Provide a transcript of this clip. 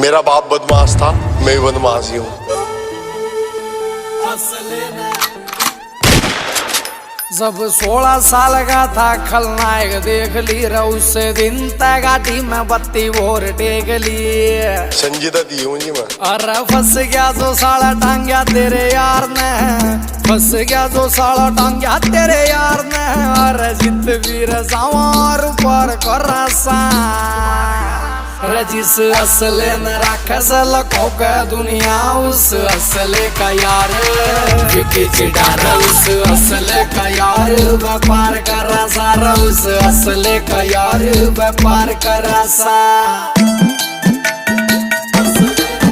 मेरा बाप बदमाश था, मैं बदमाश ही हूँ। जब 16 साल का था खलनायक देख ली उस दिन तक गाड़ी में बत्ती भोर टेक ली। संजीदा दी हूँ जी मैं। अरे फंस गया जो साला टांग्या तेरे यार ने, फंस गया जो साला टांग्या तेरे यार ने। अरे जित वीर सवार पर करसा रजिस असले न राखस लखों का दुनिया उस असले का यार विकी चिडार उस असले का यार व्यापार कर सारा उस असले का यार व्यापार कर सा।